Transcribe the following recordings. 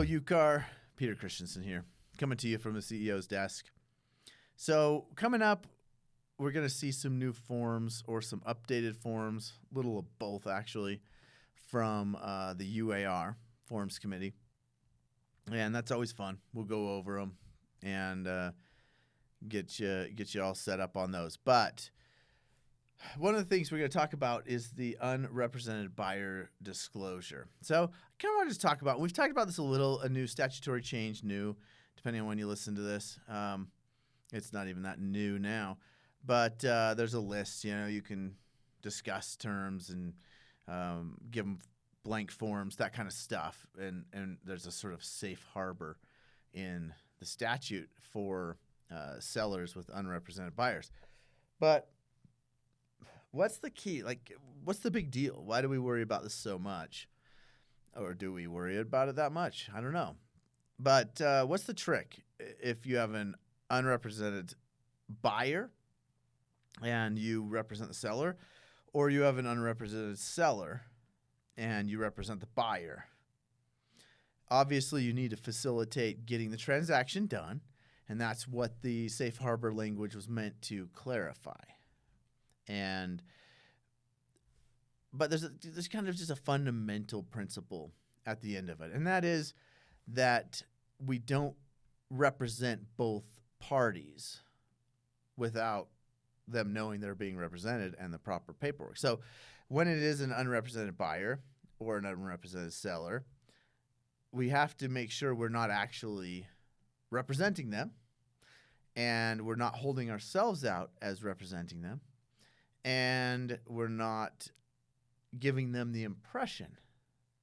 Hello, UCAR. Peter Christensen here, coming to you from the CEO's desk. So coming up, we're going to see some new forms or some updated forms, a little of both actually, from the UAR Forms Committee. And that's always fun. We'll go over them and get you all set up on those. But one of the things we're going to talk about is the unrepresented buyer disclosure. So I kind of want to just talk about, we've talked about this a new statutory change, depending on when you listen to this. It's not even that new now, but there's a list, you can discuss terms and give them blank forms, that kind of stuff. And there's a sort of safe harbor in the statute for sellers with unrepresented buyers. But what's the key? What's the big deal? Why do we worry about this so much? Or do we worry about it that much? I don't know. But what's the trick if you have an unrepresented buyer and you represent the seller, or you have an unrepresented seller and you represent the buyer? Obviously, you need to facilitate getting the transaction done, and that's what the safe harbor language was meant to clarify. But there's kind of just a fundamental principle at the end of it, and that is that we don't represent both parties without them knowing they're being represented and the proper paperwork. So when it is an unrepresented buyer or an unrepresented seller, we have to make sure we're not actually representing them, and we're not holding ourselves out as representing them, and we're not giving them the impression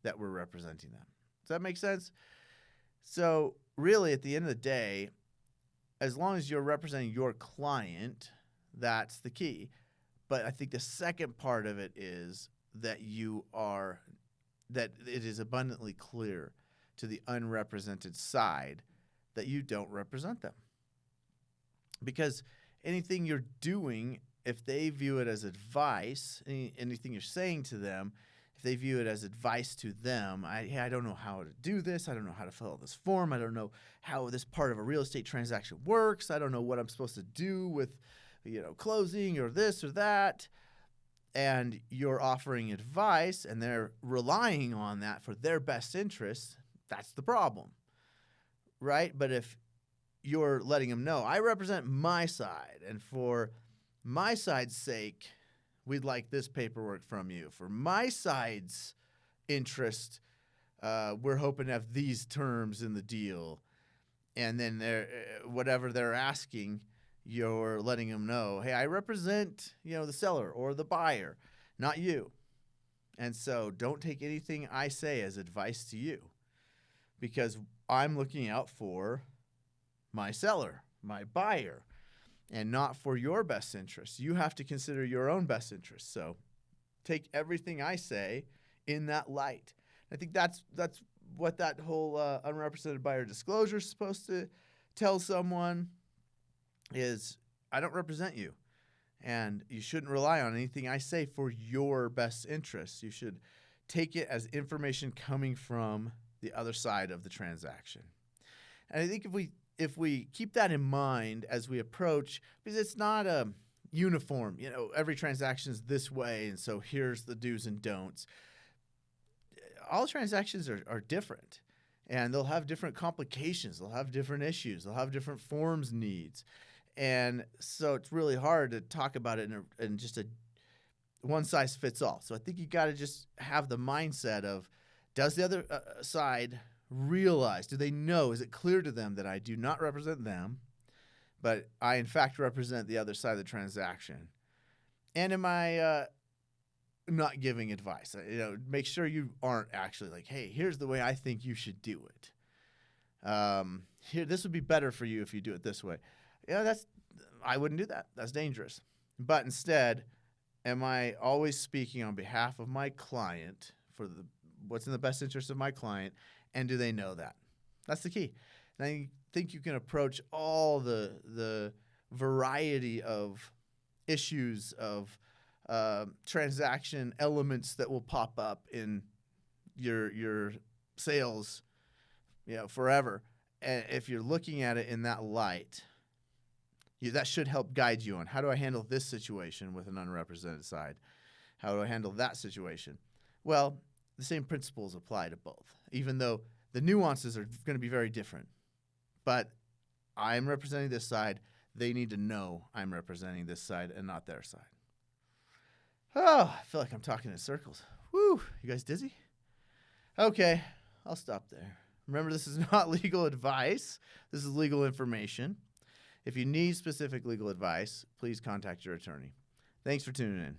that we're representing them. Does that make sense? So really, at the end of the day, as long as you're representing your client, that's the key. But I think the second part of it is that that it is abundantly clear to the unrepresented side that you don't represent them. Because anything you're doing, if they view it as advice, anything you're saying to them, if they view it as advice to them, I don't know how to do this. I don't know how to fill out this form. I don't know how this part of a real estate transaction works. I don't know what I'm supposed to do with, closing or this or that. And you're offering advice and they're relying on that for their best interest. That's the problem, right? But if you're letting them know, I represent my side, and for my side's sake, we'd like this paperwork from you. For my side's interest, we're hoping to have these terms in the deal. And then whatever they're asking, you're letting them know, hey, I represent, the seller or the buyer, not you. And so don't take anything I say as advice to you, because I'm looking out for my seller, my buyer, and not for your best interest. You have to consider your own best interest. So take everything I say in that light. I think that's what that whole unrepresented buyer disclosure is supposed to tell someone is, I don't represent you, and you shouldn't rely on anything I say for your best interest. You should take it as information coming from the other side of the transaction. And I think if we keep that in mind as we approach, because it's not a uniform, every transaction is this way, and so here's the do's and don'ts. All transactions are different, and they'll have different complications. They'll have different issues. They'll have different forms needs. And so it's really hard to talk about it in just a one size fits all. So I think you got to just have the mindset of, does the other side realize, do they know, is it clear to them that I do not represent them, but I in fact represent the other side of the transaction? And am I not giving advice? Make sure you aren't actually like, hey, here's the way I think you should do it. This would be better for you if you do it this way. I wouldn't do that. That's dangerous. But instead, am I always speaking on behalf of my client for what's in the best interest of my client? And do they know that? That's the key. And I think you can approach all the variety of issues of transaction elements that will pop up in your sales forever. And if you're looking at it in that light, that should help guide you on how do I handle this situation with an unrepresented side? How do I handle that situation? Well, the same principles apply to both, even though the nuances are going to be very different. But I'm representing this side. They need to know I'm representing this side and not their side. Oh, I feel like I'm talking in circles. Woo, you guys dizzy? Okay, I'll stop there. Remember, this is not legal advice. This is legal information. If you need specific legal advice, please contact your attorney. Thanks for tuning in.